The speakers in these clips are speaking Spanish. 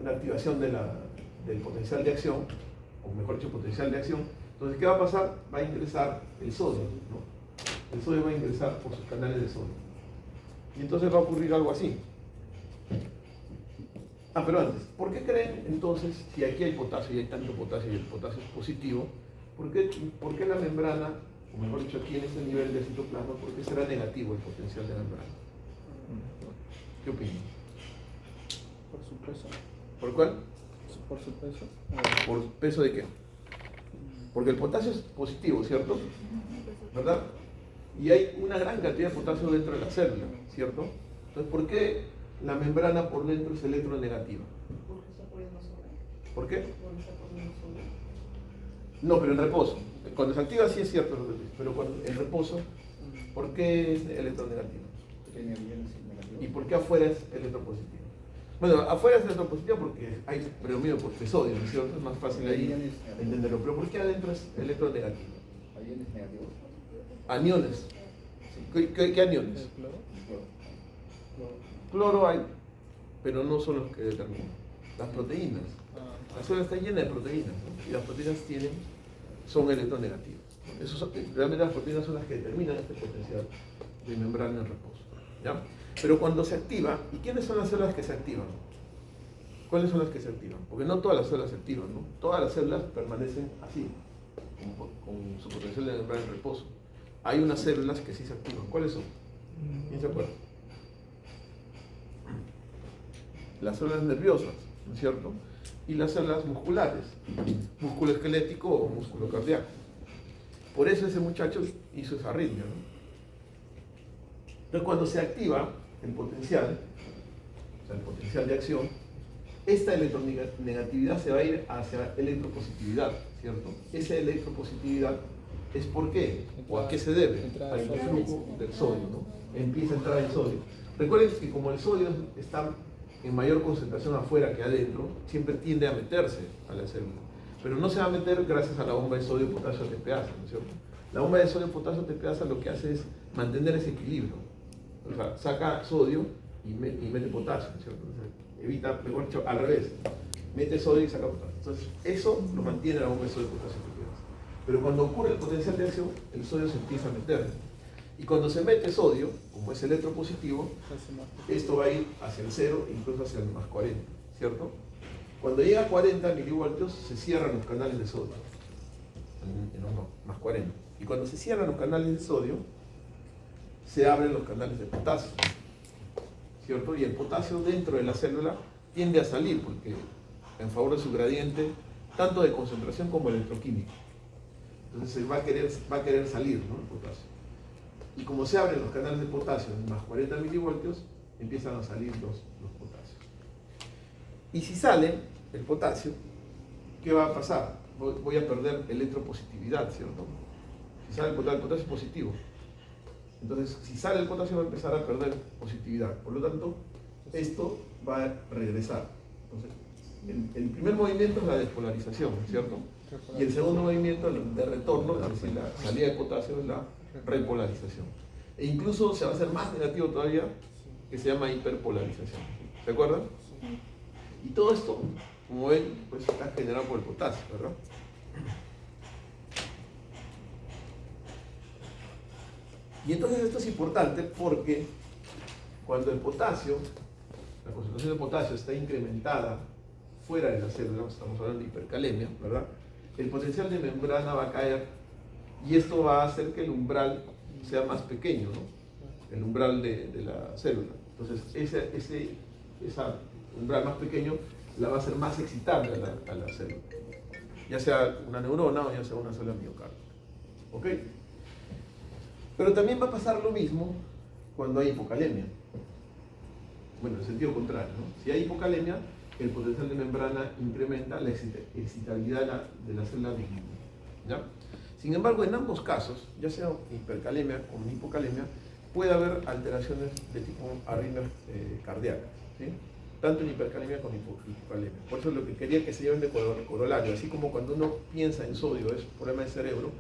una activación del potencial de acción, o mejor dicho, potencial de acción. Entonces, ¿qué va a pasar? Va a ingresar el sodio, ¿no? El sodio va a ingresar por sus canales de sodio. Y entonces va a ocurrir algo así. Pero antes, ¿por qué creen entonces, si aquí hay potasio y hay tanto potasio y el potasio es positivo, ¿por qué la membrana, o mejor dicho, aquí en este nivel de citoplasma, por qué será negativo el potencial de membrana? ¿Qué opinan? Por su peso. ¿Por cuál? Por su peso. ¿Por peso de qué? Porque el potasio es positivo, ¿cierto? ¿Verdad? Y hay una gran cantidad de potasio dentro de la célula, ¿cierto? Entonces, ¿por qué la membrana por dentro es electronegativa? Porque está poniendo sodio. ¿Por qué? Porque está poniendo sodio. No, pero en reposo. Cuando se activa sí es cierto lo que dices, pero en reposo, ¿por qué es electronegativa? ¿Y por qué afuera es electropositiva? Bueno, afuera es electropositiva porque hay predominio por sodio, ¿no es cierto? Es más fácil ahí entenderlo. Pero ¿por qué adentro es electronegativo? ¿Hay iones negativos? Aniones. ¿Qué aniones? Cloro hay, pero no son los que determinan. Las proteínas. La célula está llena de proteínas, ¿no? Y las proteínas son electronegativas. Realmente las proteínas son las que determinan este potencial de membrana en reposo, ¿ya? Pero cuando se activa, ¿y quiénes son las células que se activan? ¿Cuáles son las que se activan? Porque no todas las células se activan, ¿no? Todas las células permanecen así, con su potencial de membrana en reposo. Hay unas células que sí se activan. ¿Cuáles son? ¿Quién se acuerda? Las células nerviosas, ¿no es cierto? Y las células musculares, músculo esquelético o músculo cardíaco. Por eso ese muchacho hizo esa arritmia, ¿no? Entonces, cuando se activa el potencial, o sea, el potencial de acción, esta electronegatividad se va a ir hacia electropositividad, ¿cierto? Esa electropositividad es ¿por qué? ¿O a qué se debe? Al influjo del sodio, ¿no? Empieza a entrar el sodio. Recuerden que como el sodio está en mayor concentración afuera que adentro, siempre tiende a meterse a la célula. Pero no se va a meter gracias a la bomba de sodio-potasio TPasa, ¿no es cierto? La bomba de sodio-potasio TPasa lo que hace es mantener ese equilibrio. O sea, saca sodio y mete potasio, ¿no es cierto? Entonces, evita, mejor dicho, al revés. Mete sodio y saca potasio. Entonces, eso lo mantiene la bomba de sodio-potasio TPasa. Pero cuando ocurre el potencial de acción, el sodio se empieza a meter. Y cuando se mete sodio, como es electropositivo, esto va a ir hacia el 0 e incluso hacia el más 40, ¿cierto? Cuando llega a 40 milivoltios, se cierran los canales de sodio, en los más 40. Y cuando se cierran los canales de sodio, se abren los canales de potasio, ¿cierto? Y el potasio dentro de la célula tiende a salir, porque en favor de su gradiente, tanto de concentración como electroquímico. Entonces va a querer salir, ¿no? El potasio. Y como se abren los canales de potasio en más 40 milivoltios, empiezan a salir los potasios. Y si sale el potasio, ¿qué va a pasar? Voy a perder electropositividad, ¿cierto? Si sale el potasio es positivo. Entonces, si sale el potasio va a empezar a perder positividad. Por lo tanto, esto va a regresar. Entonces, el primer movimiento es la despolarización, ¿cierto? Y el segundo movimiento de retorno, es decir, la salida de potasio, es la repolarización. E incluso se va a hacer más negativo todavía, que se llama hiperpolarización. ¿Se acuerdan? Y todo esto, como ven, pues está generado por el potasio, ¿verdad? Y entonces esto es importante porque cuando el potasio, la concentración de potasio está incrementada fuera de la célula, estamos hablando de hipercalemia, ¿verdad? El potencial de membrana va a caer y esto va a hacer que el umbral sea más pequeño, ¿no? El umbral de la célula. Entonces, ese umbral más pequeño la va a hacer más excitable a la célula, ya sea una neurona o ya sea una célula miocárdica. ¿Ok? Pero también va a pasar lo mismo cuando hay hipocalemia. Bueno, en el sentido contrario, ¿no? Si hay hipocalemia, el potencial de membrana incrementa, la excitabilidad de la célula disminuye, ¿ya? Sin embargo, en ambos casos, ya sea hipercalemia como hipocalemia, puede haber alteraciones de tipo arritmia cardíaca, ¿sí? Tanto en hipercalemia como en hipocalemia. Por eso lo que quería que se lleven de corolario, así como cuando uno piensa en sodio es problema del cerebro,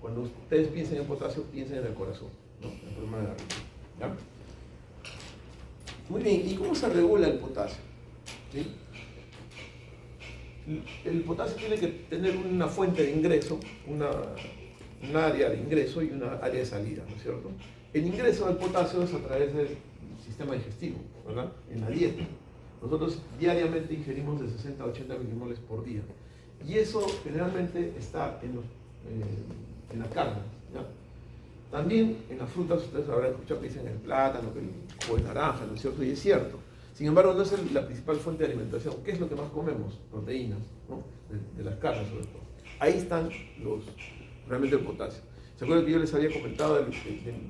cuando ustedes piensen en potasio, piensen en el corazón, ¿no? El problema de la arritmia, ¿ya? Muy bien, ¿y cómo se regula el potasio? ¿Sí? el potasio tiene que tener una fuente de ingreso, un área de ingreso y una área de salida, ¿no es cierto? El ingreso del potasio es a través del sistema digestivo, ¿verdad? En la dieta. Nosotros diariamente ingerimos de 60 a 80 milimoles por día. Y eso generalmente está en las carnes, ¿ya? También en las frutas, ustedes habrán escuchado que dicen el plátano, que el jugo de naranja, ¿no es cierto? Y es cierto. Sin embargo, no es la principal fuente de alimentación. ¿Qué es lo que más comemos? Proteínas, ¿no? De las carnes, sobre todo. Ahí están realmente el potasio. ¿Se acuerdan que yo les había comentado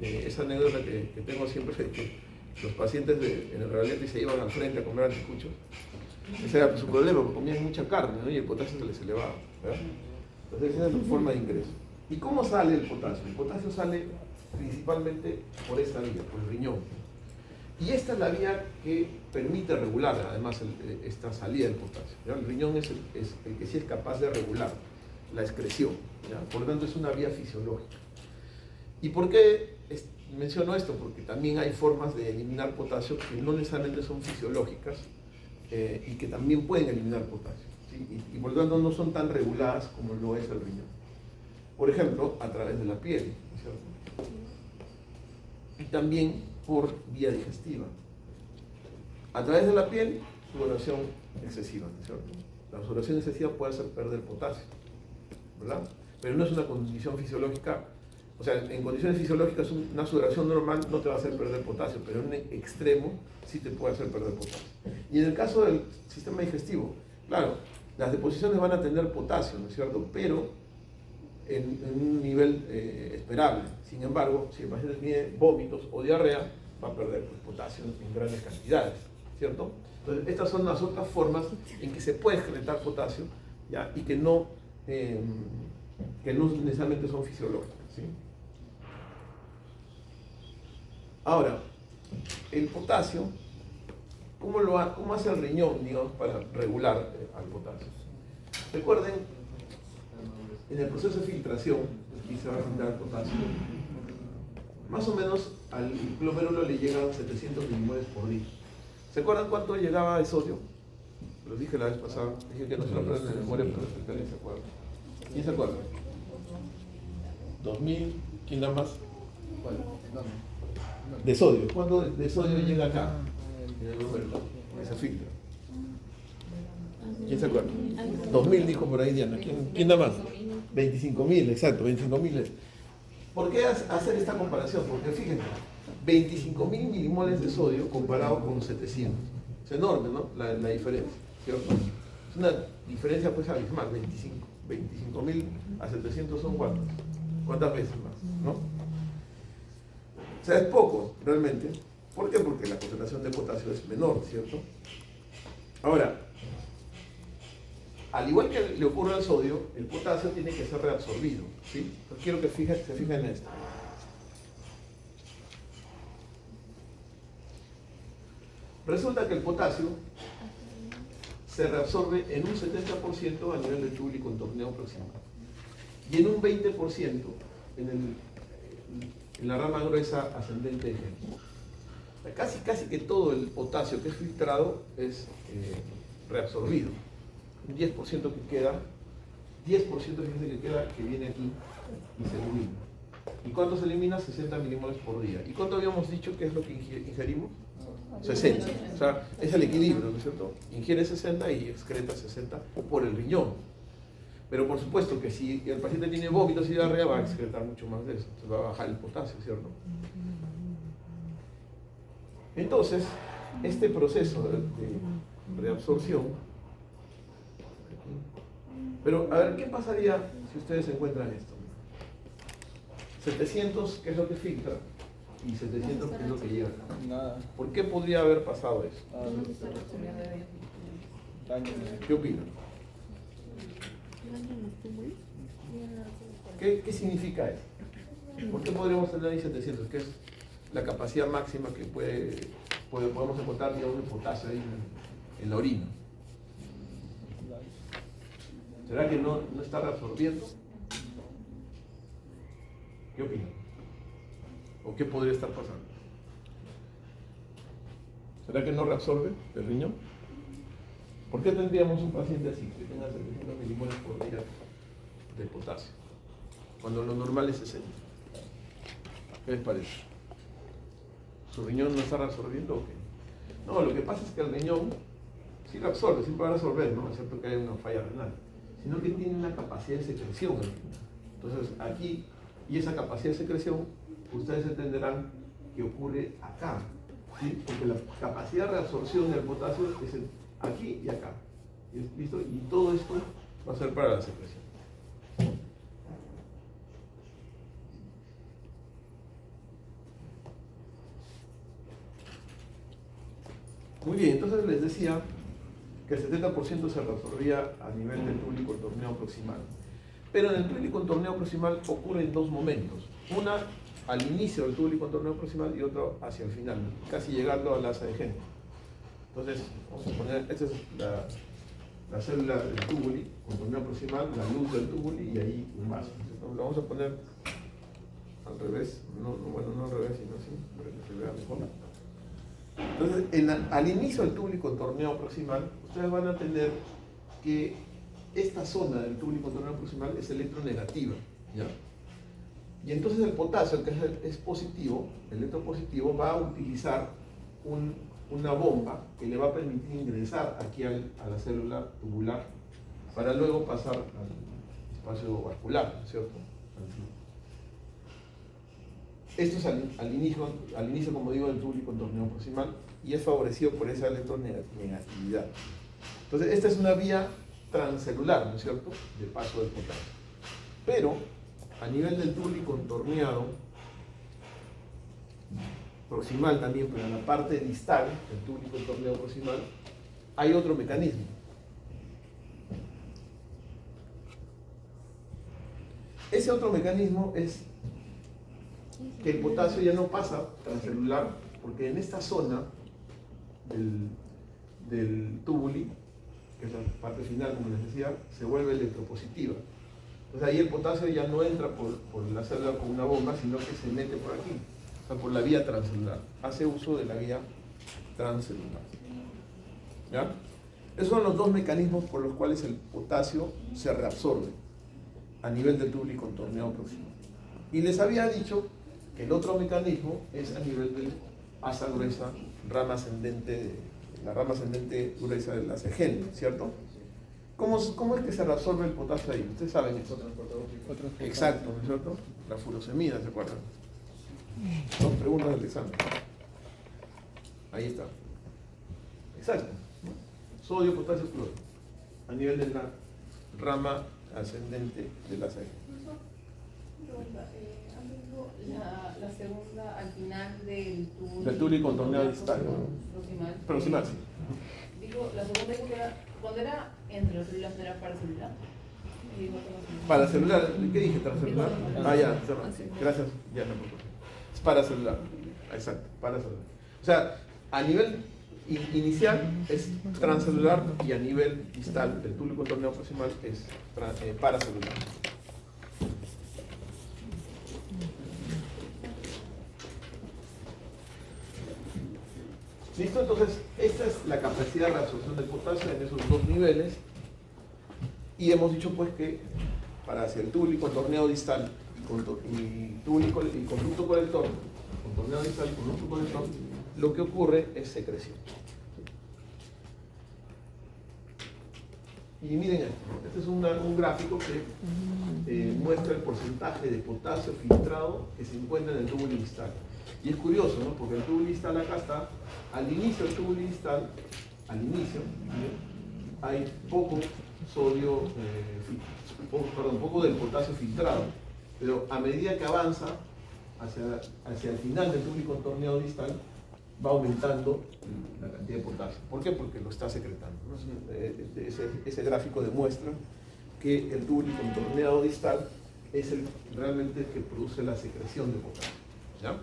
de esa anécdota que tengo siempre, de que los pacientes en el realmente se iban al frente a comer anticuchos? Ese era su problema, porque comían mucha carne, ¿no? Y el potasio se les elevaba, ¿verdad? Entonces esa es la forma de ingreso. ¿Y cómo sale el potasio? El potasio sale principalmente por esta vía, por el riñón. Y esta es la vía que permite regular, además, esta salida del potasio, ¿ya? El riñón es el que sí es capaz de regular la excreción, ¿ya? Por lo tanto es una vía fisiológica. ¿Y por qué menciono esto? Porque también hay formas de eliminar potasio que no necesariamente son fisiológicas y que también pueden eliminar potasio, ¿sí? Y por lo tanto no son tan reguladas como lo es el riñón. Por ejemplo, a través de la piel, ¿cierto? Y también por vía digestiva. A través de la piel, sudoración excesiva, ¿cierto? La sudoración excesiva puede hacer perder potasio, ¿verdad? Pero no es una condición fisiológica. O sea, en condiciones fisiológicas una sudoración normal no te va a hacer perder potasio, pero en un extremo sí te puede hacer perder potasio. Y en el caso del sistema digestivo, claro, las deposiciones van a tener potasio, ¿no es cierto? Pero en un nivel esperable. Sin embargo, si el paciente tiene vómitos o diarrea, va a perder potasio en grandes cantidades, ¿cierto? Entonces, estas son las otras formas en que se puede excretar potasio, ¿ya? Y que no necesariamente son fisiológicas, ¿sí? Ahora, el potasio, ¿cómo hace el riñón, digamos, para regular al potasio? Recuerden, en el proceso de filtración, aquí se va a filtrar el potasio, más o menos al glomérulo le llegan 700 milimoles por día. ¿Se acuerdan cuánto llegaba de sodio? Lo dije la vez pasada, dije que no se lo aprenden de memoria, pero ustedes se acuerdan. ¿Quién se acuerda? 2000, ¿quién da más? ¿Cuál? De sodio. ¿Cuánto de sodio llega acá? En el glomérulo, que se filtra. ¿Quién se acuerda? 2000 dijo por ahí Diana. ¿Quién da más? 25.000, exacto, 25.000. ¿Por qué hacer esta comparación? Porque fíjense, 25.000 milimoles de sodio comparado con 700. Es enorme, ¿no? La diferencia, ¿cierto? Es una diferencia pues abismal, 25.000 a 700 son ¿cuántas veces más? ¿No? O sea, es poco, realmente. ¿Por qué? Porque la concentración de potasio es menor, ¿cierto? Ahora, al igual que le ocurre al sodio, el potasio tiene que ser reabsorbido, ¿sí? Entonces quiero que se fijen en esto. Resulta que el potasio se reabsorbe en un 70% a nivel de tubo y contorneo proximal y en un 20% en la rama gruesa ascendente de Henle. Casi que todo el potasio que es filtrado es reabsorbido. Un 10% que queda, 10% que queda que viene aquí y se elimina. ¿Y cuánto se elimina? 60 milimoles por día. ¿Y cuánto habíamos dicho que es lo que ingerimos? 60. O sea, es el equilibrio, ¿no es cierto? Ingiere 60 y excreta 60 por el riñón. Pero por supuesto que si el paciente tiene vómitos y diarrea, va a excretar mucho más de eso. Entonces va a bajar el potasio, ¿cierto? Entonces, este proceso de reabsorción. Pero, a ver, ¿qué pasaría si ustedes encuentran esto? 700, ¿qué es lo que filtra? Y 700, ¿qué es lo que llega acá? Nada. ¿Por qué podría haber pasado eso? Daño. ¿Qué opinan? ¿Qué significa eso? ¿Por qué podríamos tener ahí 700? ¿Qué es la capacidad máxima que podemos encontrar, digamos, de potasio ahí en la orina? ¿Será que no está reabsorbiendo? ¿Qué opinan? ¿O qué podría estar pasando? ¿Será que no reabsorbe el riñón? ¿Por qué tendríamos un paciente así, que tenga 700 milimoles por día de potasio? Cuando lo normal es 60. ¿Qué les parece? ¿Su riñón no está reabsorbiendo o qué? No, lo que pasa es que el riñón sí lo absorbe, siempre va a absorber, ¿no? Excepto que haya una falla renal. Sino que tiene una capacidad de secreción el riñón. Entonces, aquí, y esa capacidad de secreción, ustedes entenderán que ocurre acá, ¿sí? Porque la capacidad de reabsorción del potasio es aquí y acá. ¿Listo? Y todo esto va a ser para la secreción. Muy bien, entonces les decía que el 70% se reabsorbía a nivel del túbulo y contorneo proximal. Pero en el túbulo y contorneo proximal ocurren dos momentos. Una al inicio del túbulo y contorneo proximal y otro hacia el final, casi llegando a la asa de Henle. Entonces, vamos a poner, esta es la célula del túbulo, contorneo proximal, la luz del túbulo y ahí un vaso. Entonces, lo vamos a poner al revés, bueno, no al revés, sino así, para que se vea mejor. Entonces, al inicio del túbulo y contorneo proximal, ustedes van a tener que esta zona del túbulo y contorneo proximal es electronegativa, ¿ya? Y entonces el potasio, que es positivo, electropositivo, va a utilizar una bomba que le va a permitir ingresar aquí a la célula tubular para luego pasar al espacio vascular, ¿cierto? Esto es al inicio, como digo, del túbulo y contorneo proximal y es favorecido por esa electronegatividad. Entonces, esta es una vía transcelular, ¿no es cierto?, de paso del potasio. Pero, a nivel del túbulo y contorneado proximal también, pero en la parte distal del túbulo y contorneado proximal, hay otro mecanismo. Ese otro mecanismo es que el potasio ya no pasa transcelular, porque en esta zona del túbulo, que es la parte final, como les decía, se vuelve electropositiva. Entonces ahí el potasio ya no entra por la célula con una bomba, sino que se mete por aquí, o sea, por la vía transcelular. Hace uso de la vía transcelular. ¿Ya? Esos son los dos mecanismos por los cuales el potasio se reabsorbe a nivel del túbulo y contorneado proximal. Y les había dicho que el otro mecanismo es a nivel del asa gruesa, rama ascendente, la rama ascendente gruesa de la Henle, ¿cierto? ¿Cómo es que se reabsorbe el potasio ahí? Ustedes saben eso. Exacto, ¿no es cierto? La furosemida, ¿se acuerdan? Dos preguntas del examen. Ahí está. Exacto. Sodio, potasio, cloro. A nivel de la rama ascendente de la Henle. Pregunta, antes dijo la segunda al final del túbulo y contorneado distal. Proximal, sí. Digo, la segunda dijo que era, cuando era entre las células, no era paracelular. Paracelular, ¿qué dije? ¿Transcelular? Ah, ya, gracias. Ya, no, es paracelular. Exacto, paracelular. O sea, a nivel inicial es transcelular y a nivel distal del túbulo y contorneado proximal es paracelular. ¿Listo? Entonces, esta es la capacidad de reabsorción del potasio en esos dos niveles. Y hemos dicho pues que para hacia el túbulo y contorneado distal y conducto colector, contorneado distal y conducto colector, lo que ocurre es secreción. Y miren esto, este es un gráfico que muestra el porcentaje de potasio filtrado que se encuentra en el túbulo distal. Y es curioso, ¿no? Porque el túbulo distal acá está, al inicio del túbulo distal, hay poco sodio, poco del potasio filtrado, pero a medida que avanza hacia el final del túbulo y contorneado distal, va aumentando la cantidad de potasio. ¿Por qué? Porque lo está secretando, ¿no? Ese gráfico demuestra que el túbulo y contorneado distal es realmente el que produce la secreción de potasio. ¿Ya?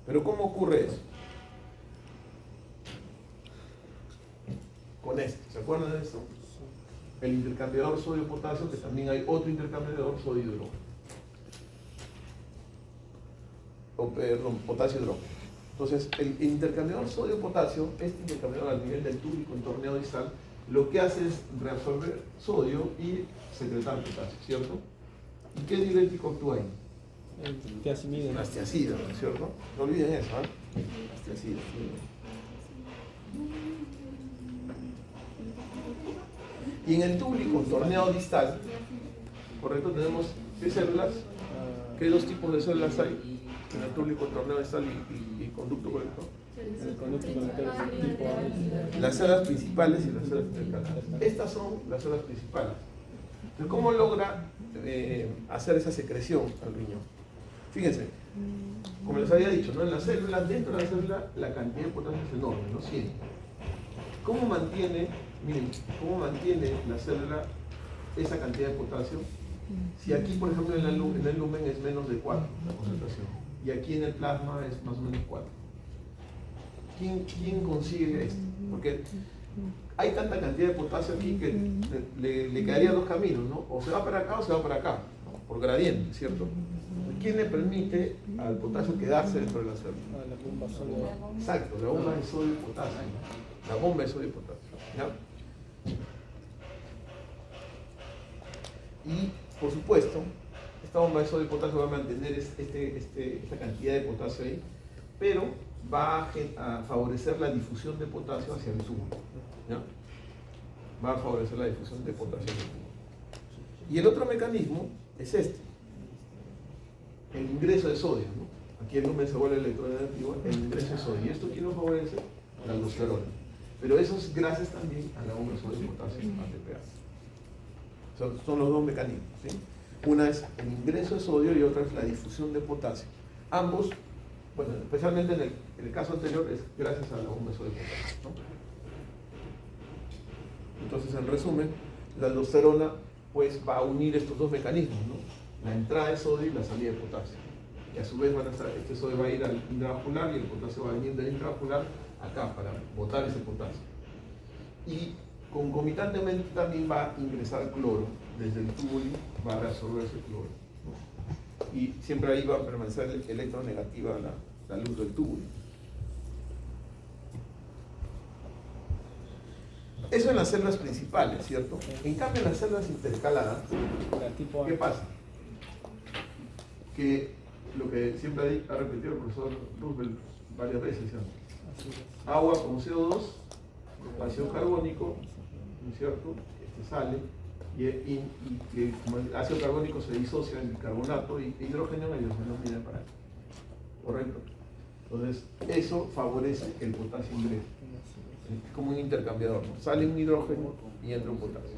Pero ¿cómo ocurre eso? Con esto, ¿se acuerdan de esto? El intercambiador sodio-potasio, que también hay otro intercambiador sodio-hidrógeno. Perdón, potasio-hidrógeno. Entonces, el intercambiador sodio-potasio, este intercambiador al nivel del tubo y contorneado distal, lo que hace es reabsorber sodio y secretar potasio, ¿cierto? ¿Y qué diurético actúa ahí? El tiazimida. Las tiacidas, ¿no es cierto? No olviden eso, ¿eh? Las tiacidas. Y en el tubo y contorneado distal, correcto, tenemos ¿qué células? ¿Qué dos tipos de células hay? En el tubo y contorneado distal y conducto, correcto. El conducto conector tipo A. Las células principales y las células intercaladas. Estas son las células principales. Entonces, ¿cómo logra hacer esa secreción al riñón? Fíjense, como les había dicho, ¿no? En las células, dentro de la célula, la cantidad de potasio es enorme, ¿no? 100. ¿Cómo mantiene, miren, cómo mantiene la célula esa cantidad de potasio? Si aquí, por ejemplo, en el lumen es menos de 4 la concentración, y aquí en el plasma es más o menos 4. ¿Quién consigue esto? Porque hay tanta cantidad de potasio aquí que le quedaría dos caminos, ¿no? O se va para acá o se va para acá, ¿no? Por gradiente, ¿cierto? ¿Quién le permite al potasio quedarse dentro de la célula? La bomba sodio. Exacto, la bomba de sodio y potasio. La bomba de sodio y potasio. ¿Ya? Y, por supuesto, esta bomba de sodio y potasio va a mantener esta cantidad de potasio ahí, pero va a favorecer la difusión de potasio hacia el tubo. ¿Ya? Va a favorecer la difusión de potasio hacia el tubo. Y el otro mecanismo es este, el ingreso de sodio, ¿no? Aquí el lumen se vuelve electronegativo, el ingreso de sodio. ¿Y esto quién lo favorece? La aldosterona. Pero eso es gracias también a la bomba de sodio y potasio, ATPase. Son los dos mecanismos, ¿sí? Una es el ingreso de sodio y otra es la difusión de potasio. Ambos, bueno, especialmente en el caso anterior, es gracias a la bomba de sodio y potasio, ¿no? Entonces, en resumen, la aldosterona pues va a unir estos dos mecanismos, ¿no? La entrada de sodio y la salida de potasio. Y a su vez este sodio va a ir al intravascular y el potasio va a venir del intravascular acá para botar ese potasio. Y concomitantemente también va a ingresar cloro desde el túbulo, va a reabsorber ese cloro, ¿no? Y siempre ahí va a permanecer electronegativa la luz del túbulo. Eso en las células principales, ¿cierto? En cambio, en las células intercaladas, ¿qué pasa? Que lo que siempre ha repetido el profesor Roosevelt varias veces, ¿cierto? Agua con CO2, ácido carbónico, ¿no es cierto? Sale y como el ácido carbónico se disocia en bicarbonato y hidrógeno, el hidrógeno viene para acá. ¿Correcto? Entonces, eso favorece que el potasio ingrese. Es como un intercambiador, ¿no? Sale un hidrógeno y entra un potasio.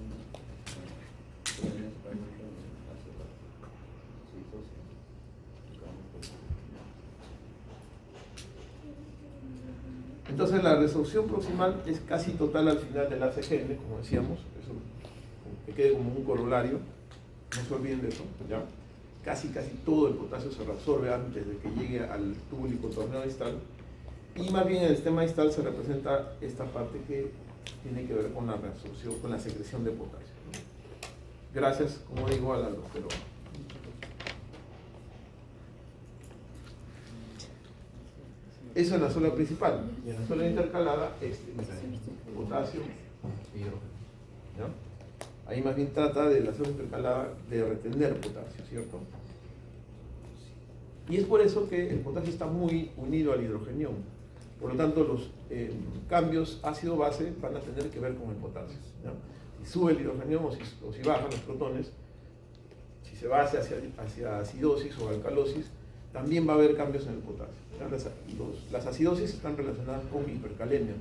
Entonces la resorción proximal es casi total al final del ACGN, como decíamos, eso que quede como un corolario, no se olviden de eso, ¿ya? Casi todo el potasio se reabsorbe antes de que llegue al túbulo y contorneado distal, y más bien en el sistema distal se representa esta parte que tiene que ver con la reabsorción, con la secreción de potasio, ¿no? Gracias, como digo, a la aldosterona. Eso en la zona principal. Y en la zona intercalada, este mecanismo, potasio e hidrógeno. ¿Ya? Ahí más bien trata de la zona intercalada de retener potasio, ¿cierto? Y es por eso que el potasio está muy unido al hidrogenión. Por lo tanto, los cambios ácido-base van a tener que ver con el potasio, ¿ya? Si sube el hidrogenión o si bajan los protones, si se va hacia acidosis o alcalosis, también va a haber cambios en el potasio. Las acidosis están relacionadas con hipercalemia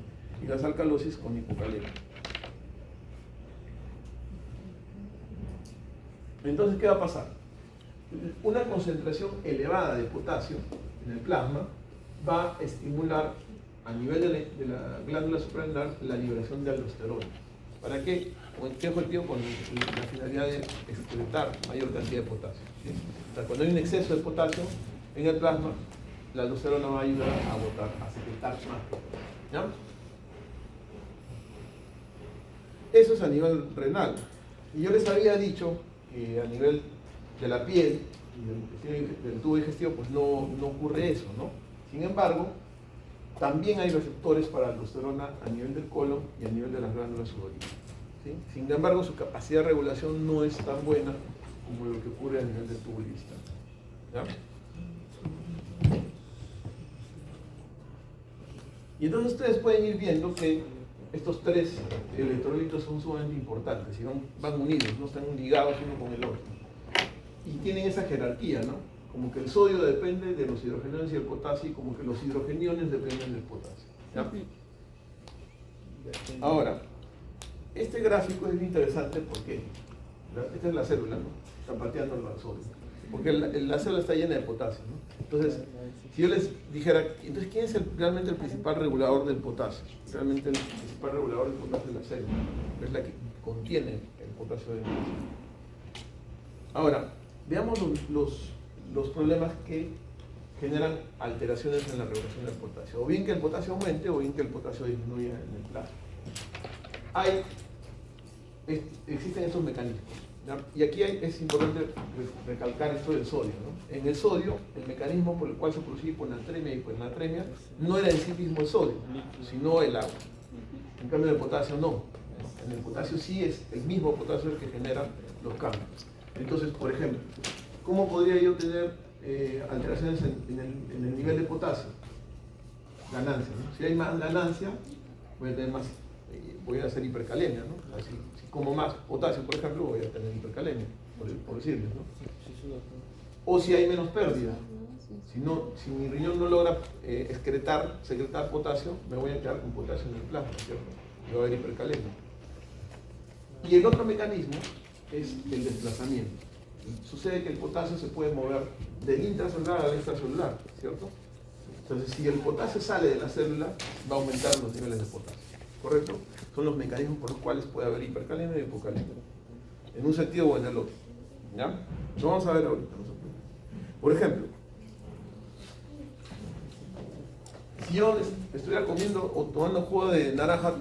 y las alcalosis con hipocalemia. Entonces, ¿qué va a pasar? Una concentración elevada de potasio en el plasma va a estimular a nivel de la glándula suprarrenal la liberación de aldosterona. ¿Para qué? ¿Con qué objetivo? Con la finalidad de excretar mayor cantidad de potasio, ¿sí? O sea, cuando hay un exceso de potasio en el plasma, la aldosterona va a ayudar a botar, a secretar más potasio, ¿ya? Eso es a nivel renal. Y yo les había dicho que a nivel de la piel y del tubo digestivo, pues no ocurre eso, ¿no? Sin embargo, También hay receptores para aldosterona a nivel del colon y a nivel de las glándulas sudoríparas, ¿sí? Sin embargo, su capacidad de regulación no es tan buena como lo que ocurre a nivel del tubo distal, ¿ya? Y entonces ustedes pueden ir viendo que estos tres electrolitos son sumamente importantes y van unidos, no están ligados uno con el otro. Y tienen esa jerarquía, ¿no? Como que el sodio depende de los hidrogeniones y el potasio, y como que los hidrogeniones dependen del potasio, ¿ya? Ahora, este gráfico es interesante porque esta es la célula, ¿no? Está pateando el sodio, porque la célula está llena de potasio, ¿no? Entonces, si yo les dijera, entonces, ¿quién es realmente el principal regulador del potasio? Realmente el principal regulador del potasio es la célula, es la que contiene el potasio de la. Ahora, veamos los problemas que generan alteraciones en la regulación del potasio. O bien que el potasio aumente, o bien que el potasio disminuya en el plasma. Existen estos mecanismos, ¿ya? Y aquí es importante recalcar esto del sodio, ¿no? En el sodio, el mecanismo por el cual se produce hiponatremia y hiponatremia no era en sí mismo el sodio, sino el agua. En cambio, en el potasio no. En el potasio sí es el mismo potasio el que genera los cambios. Entonces, por ejemplo, ¿cómo podría yo tener alteraciones en el nivel de potasio? Ganancia, ¿no? Si hay más ganancia, voy a hacer hipercalemia, ¿no? O sea, si como más potasio, por ejemplo, voy a tener hipercalemia, por decirles, ¿no? O si hay menos pérdida. Si mi riñón no logra secretar potasio, me voy a quedar con potasio en el plasma, ¿cierto? Y va a haber hipercalemia. Y el otro mecanismo es el desplazamiento. Sucede que el potasio se puede mover del intracelular al extracelular, ¿cierto? Entonces, si el potasio sale de la célula, va a aumentar los niveles de potasio, ¿correcto? Son los mecanismos por los cuales puede haber hipercalemia y hipocalemia, en un sentido o en el otro, ¿ya? Lo vamos a ver ahorita. Por ejemplo, si yo estuviera comiendo o tomando jugo de naranja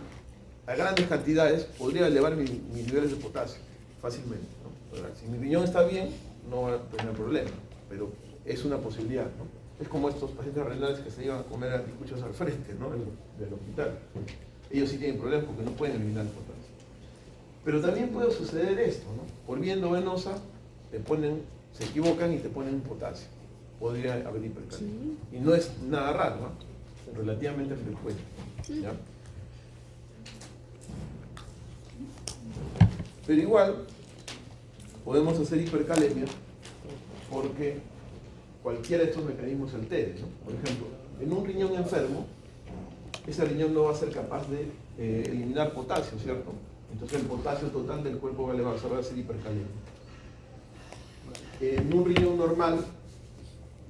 a grandes cantidades, podría elevar mis niveles de potasio fácilmente, ¿no? Si mi riñón está bien, no va a tener problema, pero es una posibilidad, ¿no? Es como estos pacientes renales que se llevan a comer anticuchos al frente, ¿no? del hospital. Ellos sí tienen problemas porque no pueden eliminar el potasio. Pero también puede suceder esto, ¿no? Por vía endovenosa se equivocan y te ponen potasio. Podría haber hipercalemia. Y no es nada raro, ¿no? Relativamente frecuente, ¿ya? Pero igual podemos hacer hipercalemia porque cualquiera de estos mecanismos se altere, ¿no? Por ejemplo, en un riñón enfermo, ese riñón no va a ser capaz de eliminar potasio, ¿cierto? Entonces el potasio total del cuerpo va a elevarse, va a ser hipercalemia. En un riñón normal,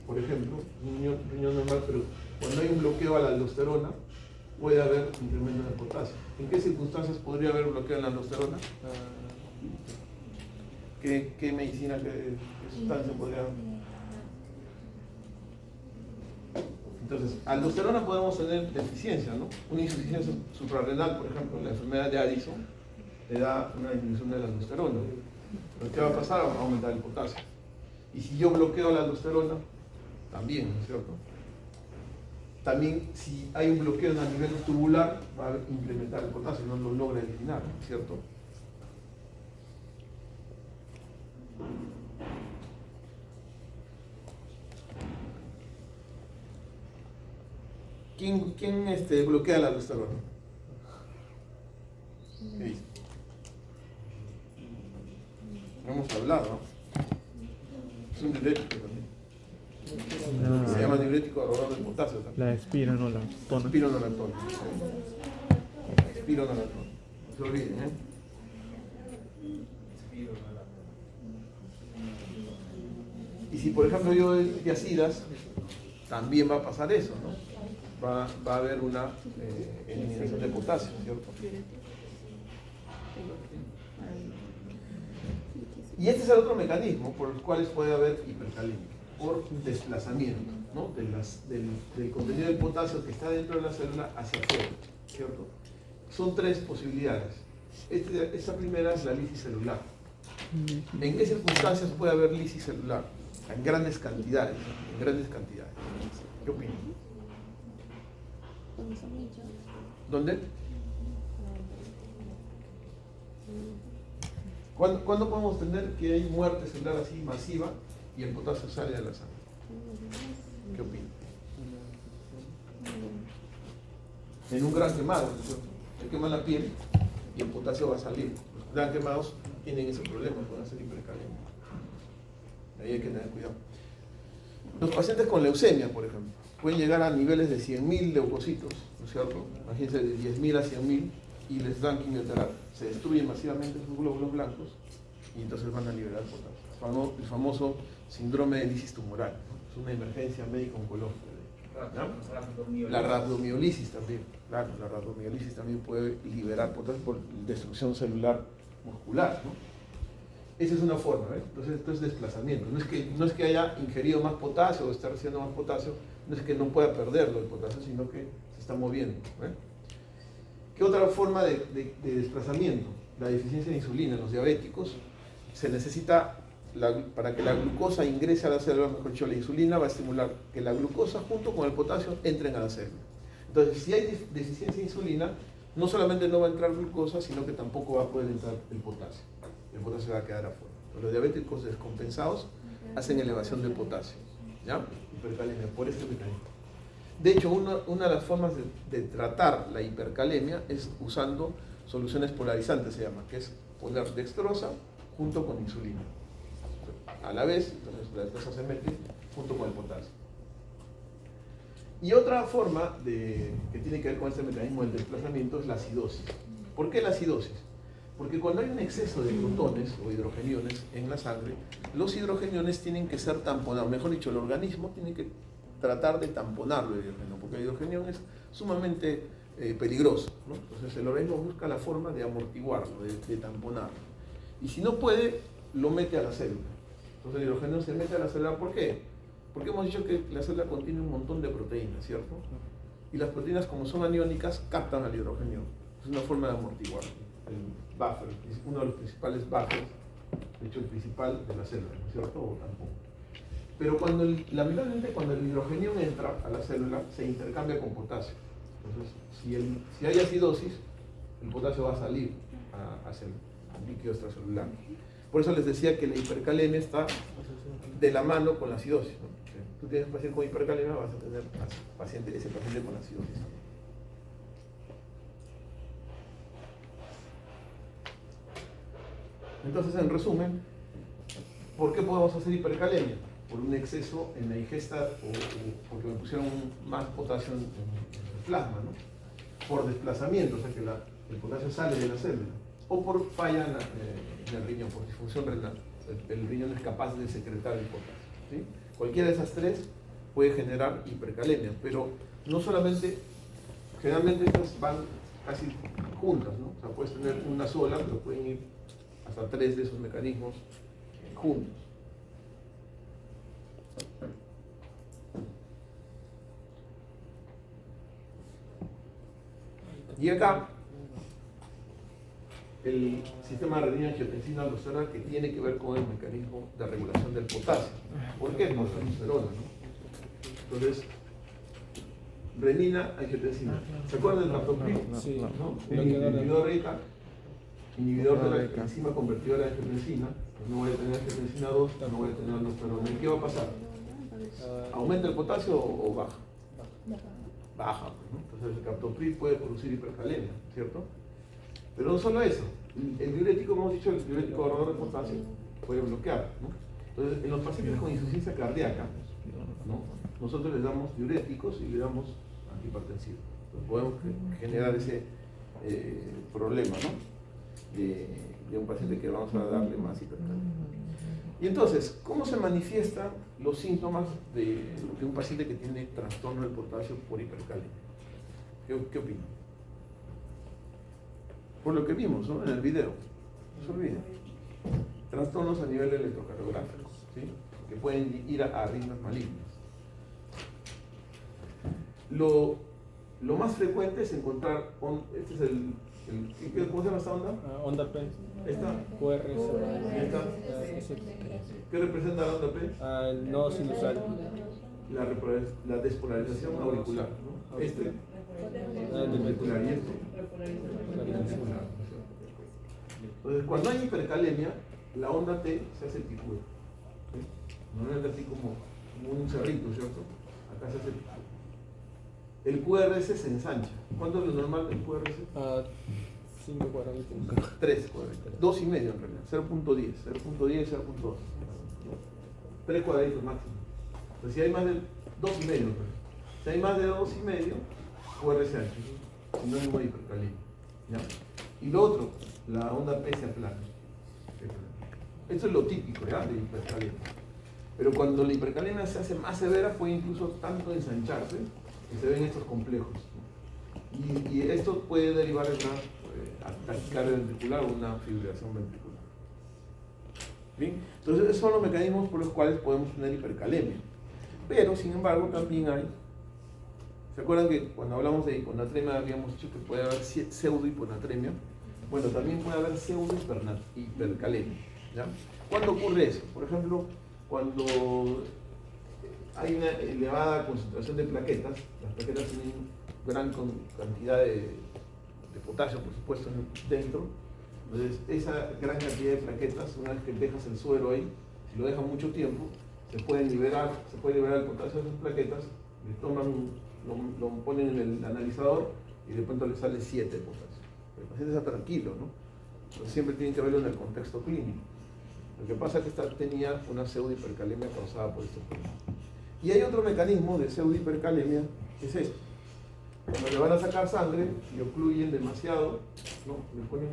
por ejemplo, un riñón normal, pero cuando hay un bloqueo a la aldosterona, puede haber incremento de potasio. ¿En qué circunstancias podría haber bloqueo en la aldosterona? ¿Qué medicina, qué sustancia podría haber? Entonces, aldosterona podemos tener deficiencia, ¿no? Una insuficiencia suprarrenal, por ejemplo, la enfermedad de Addison, te da una disminución de la aldosterona. Pero ¿qué va a pasar? Va a aumentar el potasio. Y si yo bloqueo la aldosterona, también, ¿no es cierto? También, si hay un bloqueo a nivel tubular, va a incrementar el potasio, no lo logra eliminar, ¿no es cierto? ¿Quién bloquea la aldosterona? ¿Qué dice? No hemos hablado, ¿no? Es un diurético también. Se llama diurético ahorrador del potasio también. La espironolactona. Espironolactona. Espironolactona. No se olviden, ¿eh? Y si por ejemplo yo doy tiacidas, también va a pasar eso, ¿no? Va a haber una eliminación de potasio, ¿cierto? Y este es el otro mecanismo por los cuales puede haber hipercalemia, por desplazamiento, ¿no? del contenido del potasio que está dentro de la célula hacia afuera, ¿cierto? Son tres posibilidades. Esta primera es la lisis celular. ¿En qué circunstancias puede haber lisis celular? En grandes cantidades, ¿no? En grandes cantidades. ¿Qué opinan? ¿Dónde? ¿Cuándo podemos tener que hay muerte celular así masiva y el potasio sale de la sangre? ¿Qué opinas? En un gran quemado, ¿no es cierto? Se quema la piel y el potasio va a salir. Los gran quemados tienen ese problema, pueden hacer hipercalemia. Ahí hay que tener cuidado. Los pacientes con leucemia, por ejemplo, pueden llegar a niveles de 100.000 leucocitos, ¿no es cierto? Imagínense de 10.000 a 100.000 y les dan quimioterapia. Se destruyen masivamente sus glóbulos blancos y entonces van a liberar potasio. El famoso síndrome de lisis tumoral, ¿no? Es una emergencia médico-oncológica. La rhabdomiolisis también, claro, la rhabdomiolisis también puede liberar potasio por destrucción celular muscular, ¿no? Esa es una forma, ¿eh? Entonces esto es desplazamiento. No es que haya ingerido más potasio o esté recibiendo más potasio, no es que no pueda perderlo el potasio, sino que se está moviendo, ¿eh? ¿Qué otra forma de desplazamiento? La deficiencia de insulina en los diabéticos. Se necesita, para que la glucosa ingrese a la célula, mejor dicho, la insulina va a estimular que la glucosa junto con el potasio entren a la célula. Entonces, si hay deficiencia de insulina, no solamente no va a entrar glucosa, sino que tampoco va a poder entrar el potasio. El potasio va a quedar afuera. Los diabéticos descompensados hacen elevación del potasio, ¿ya? Hipercalemia, por este mecanismo. De hecho, una de las formas de tratar la hipercalemia es usando soluciones polarizantes, se llama, que es poner dextrosa junto con insulina. A la vez, entonces la dextrosa se mete junto con el potasio. Y otra forma que tiene que ver con este mecanismo del desplazamiento es la acidosis. ¿Por qué la acidosis? Porque cuando hay un exceso de protones o hidrogeniones en la sangre, los hidrogeniones tienen que ser tamponados. Mejor dicho, el organismo tiene que tratar de tamponarlo el hidrogenio, porque el hidrogenio es sumamente peligroso, ¿no? Entonces el organismo busca la forma de amortiguarlo, de tamponarlo. Y si no puede, lo mete a la célula. Entonces el hidrogenio se mete a la célula, ¿por qué? Porque hemos dicho que la célula contiene un montón de proteínas, ¿cierto? Y las proteínas, como son aniónicas, captan al hidrogenio. Es una forma de amortiguarlo. El buffer, uno de los principales buffers, de hecho el principal de la célula, ¿no es cierto? O tampoco. Pero lamentablemente cuando el hidrogenio entra a la célula, se intercambia con potasio. Entonces, si hay acidosis, el potasio va a salir hacia el líquido extracelular. Por eso les decía que la hipercalemia está de la mano con la acidosis, ¿no? Si tú tienes un paciente con hipercalemia, vas a tener ese paciente con acidosis. Entonces, en resumen, ¿por qué podemos hacer hipercalemia? Por un exceso en la ingesta o porque me pusieron más potasio en el plasma, ¿no? Por desplazamiento, o sea que el potasio sale de la célula, o por falla en el riñón, por disfunción renal. El riñón es capaz de secretar el potasio, ¿sí? Cualquiera de esas tres puede generar hipercalemia, pero no solamente, generalmente estas van casi juntas, ¿no? O sea, puedes tener una sola, pero pueden ir hasta tres de esos mecanismos juntos. Y acá, el sistema de renina-angiotensina-aldosterona que tiene que ver con el mecanismo de regulación del potasio. ¿Por qué? Por la aldosterona, ¿no? Entonces, renina-angiotensina. ¿Se acuerdan del raptopril? Sí. ¿No? El inhibidor ETA, inhibidor de la enzima convertidora de angiotensina. Pues no voy a tener angiotensina 2, no voy a tener aldosterona. ¿Y qué va a pasar? ¿Aumenta el potasio o baja? Baja, ¿no? Entonces el captopril puede producir hipercalemia, ¿cierto? Pero no solo eso, el diurético, hemos dicho, el diurético ahorrador de potasio puede bloquear, ¿no? Entonces, en los pacientes con insuficiencia cardíaca, ¿no? Nosotros les damos diuréticos y le damos antihipertensivos. Entonces podemos generar ese problema, ¿no? De un paciente que vamos a darle más hipercalemia. Y entonces, ¿cómo se manifiestan los síntomas de un paciente que tiene trastorno del potasio por hipercalemia? ¿Qué opinan? Por lo que vimos, ¿no? En el video. No se olviden. Trastornos a nivel electrocardiográfico, ¿sí? Que pueden ir a arritmias malignas. Lo más frecuente es encontrar, este es ¿cómo se llama esta onda? Onda P. ¿Esta? QRS. ¿Esta? ¿Qué representa la onda P? El nodo sinusal. la despolarización auricular, ¿no? Este auricular y este auricular. Entonces, cuando hay hipercalemia, la onda T se hace picuda. ¿Sí? Normalmente así como un cerrito, ¿cierto? Acá se hace picuda. El QRS se ensancha. ¿Cuánto es lo normal del QRS? 5 cuadraditos. 3 cuadraditos. 2,5 en realidad. 0.10, 0.10, 0.2. 3 cuadraditos máximo. Entonces, si hay más de 2,5, si hay más de 2,5, QRS ancho. Sinónimo de hipercalemia. ¿Ya? Y lo otro, la onda P se aplana. Eso es lo típico, ¿ya?, de hipercalemia. Pero cuando la hipercalemia se hace más severa, puede incluso tanto ensancharse que se ven estos complejos. Y esto puede derivar en una taquicardia ventricular o una fibrilación ventricular. ¿Bien? Entonces, esos son los mecanismos por los cuales podemos tener hipercalemia. Pero, sin embargo, también hay... ¿Se acuerdan que cuando hablamos de hiponatremia habíamos dicho que puede haber pseudo-hiponatremia? Bueno, también puede haber pseudo-hipercalemia. ¿Ya? ¿Cuándo ocurre eso? Por ejemplo, cuando hay una elevada concentración de plaquetas, las plaquetas tienen gran cantidad de potasio, por supuesto, dentro. Entonces, esa gran cantidad de plaquetas, una vez que dejas el suero ahí, si lo dejas mucho tiempo, se puede liberar el potasio de esas plaquetas, le toman, lo ponen en el analizador y de pronto le sale 7 de potasio. El paciente está tranquilo, ¿no? Entonces, siempre tienen que verlo en el contexto clínico. Lo que pasa es que esta tenía una pseudohipercalemia causada por estos problemas. Y hay otro mecanismo de pseudohipercalemia, que es este. Cuando le van a sacar sangre y ocluyen demasiado, ¿no?, le ponen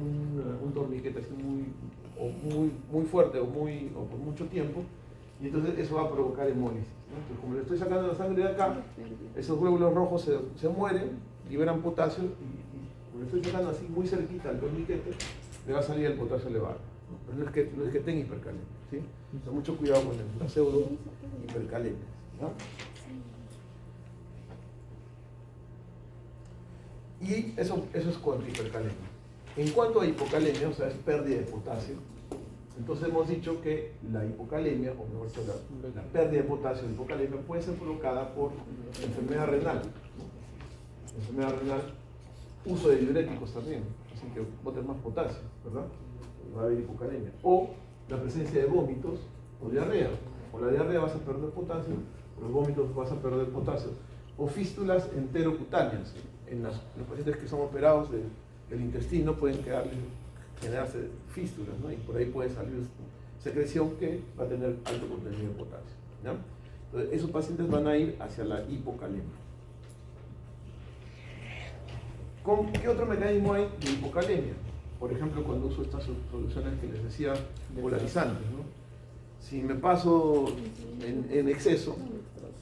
un torniquete así muy fuerte o por mucho tiempo, y entonces eso va a provocar hemólisis, ¿no? Entonces, como le estoy sacando la sangre de acá, esos glóbulos rojos se mueren, liberan potasio, y como le estoy sacando así muy cerquita al torniquete, le va a salir el potasio elevado. Pero no es que tenga hipercalemia, ¿sí? Entonces, mucho cuidado con la pseudo hipercalemia, ¿no? Y eso es cuanto a hipercalemia. En cuanto a hipocalemia, o sea, es pérdida de potasio, entonces hemos dicho que la hipocalemia, o mejor dicho, la pérdida de potasio de hipocalemia puede ser provocada por enfermedad renal, ¿no? Enfermedad renal, uso de diuréticos también, así que boten más potasio, ¿verdad? Va a haber hipocalemia. O la presencia de vómitos o diarrea. Por la diarrea vas a perder potasio, por los vómitos vas a perder potasio. O fístulas enterocutáneas. En los pacientes que son operados del intestino pueden generarse fístulas, ¿no? Y por ahí puede salir secreción que va a tener alto contenido de potasio, ¿ya? Entonces, esos pacientes van a ir hacia la hipocalemia. ¿Qué otro mecanismo hay de hipocalemia? Por ejemplo, cuando uso estas soluciones que les decía, polarizantes, ¿no? Si me paso en exceso,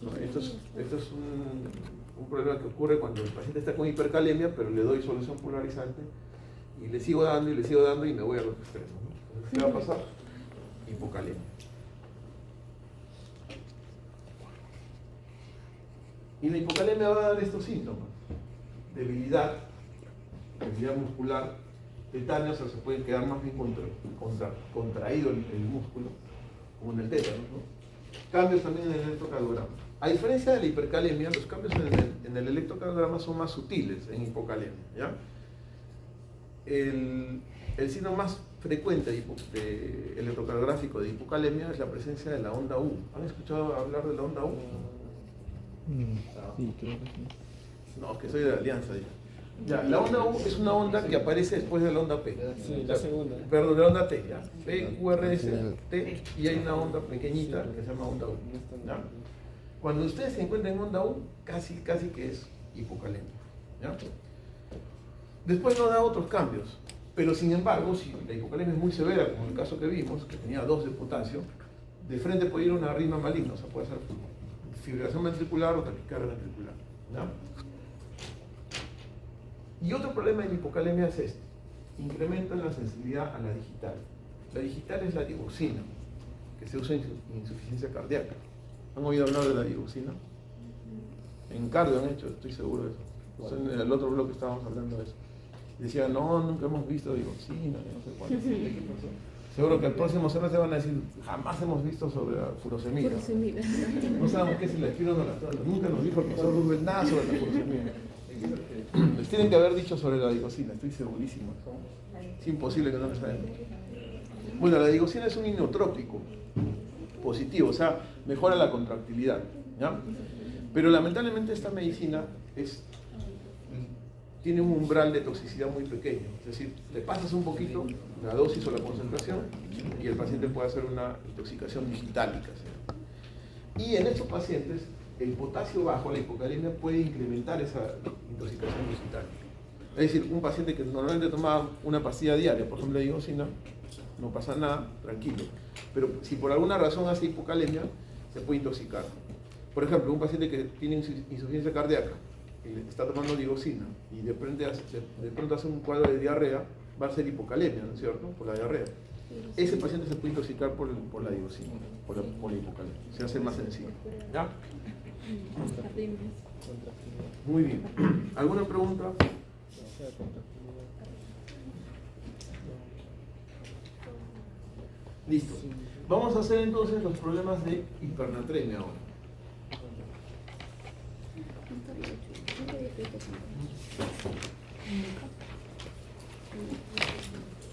¿no? Esto es un problema que ocurre cuando el paciente está con hipercalemia, pero le doy solución polarizante y le sigo dando y me voy a los extremos, ¿no? Entonces, ¿qué va a pasar? Hipocalemia. Y la hipocalemia va a dar estos síntomas: debilidad muscular, tetania, o sea, se puede quedar más bien contraído el músculo, como en el tétano, ¿no? Cambios también en el electrocardiograma. A diferencia de la hipercalemia, los cambios en el electrocardiograma son más sutiles en hipocalemia, ¿ya? El signo más frecuente de electrocardiográfico de hipocalemia es la presencia de la onda U. ¿Han escuchado hablar de la onda U? Sí, creo que sí. No, que soy de la Alianza ya. La onda U es una onda que aparece después de la onda P. Sí, la segunda. Perdón, de la onda T, ya. P, QRS, T, y hay una onda pequeñita que se llama onda U, ¿ya? Cuando ustedes se encuentran en onda U, casi que es hipocalemia, ¿ya? Después no da otros cambios, pero sin embargo, si la hipocalemia es muy severa, como el caso que vimos, que tenía 2 de potasio, de frente puede ir una arritmia maligna, o sea, puede ser fibrilación ventricular o taquicardia ventricular, ¿ya? Y otro problema de la hipocalemia es este: incrementan la sensibilidad a la digital. La digital es la digoxina, que se usa en insuficiencia cardíaca. ¿Han oído hablar de la digoxina? En cardio han hecho, estoy seguro de eso. Entonces, en el otro bloque estábamos hablando de eso. Decían, no, nunca hemos visto digoxina, no sé cuánto. Seguro que el próximo semestre van a decir, jamás hemos visto sobre la furosemida. No sabemos qué es el espironolactona. Nunca nos dijo el profesor Rubén nada sobre la furosemida. Les tienen que haber dicho sobre la digosina, estoy segurísimo. Es imposible que no lo saben. Bueno, la digosina es un inmunotrópico positivo, o sea, mejora la contractilidad, ¿ya? Pero lamentablemente esta medicina tiene un umbral de toxicidad muy pequeño, es decir, le pasas un poquito la dosis o la concentración y el paciente puede hacer una intoxicación digitálica, ¿sí? Y en estos pacientes el potasio bajo, la hipocalemia, puede incrementar esa intoxicación digitálica. Es decir, un paciente que normalmente toma una pastilla diaria, por ejemplo la digosina, no pasa nada, tranquilo. Pero si por alguna razón hace hipocalemia, se puede intoxicar. Por ejemplo, un paciente que tiene insuficiencia cardíaca y está tomando digosina y de pronto hace un cuadro de diarrea, va a ser hipocalemia, ¿no es cierto? Por la diarrea. Ese paciente se puede intoxicar por la digosina, por la hipocalemia. Se hace más sencillo. ¿Ya? Muy bien. ¿Alguna pregunta? Listo. Vamos a hacer entonces los problemas de hipernatremia ahora.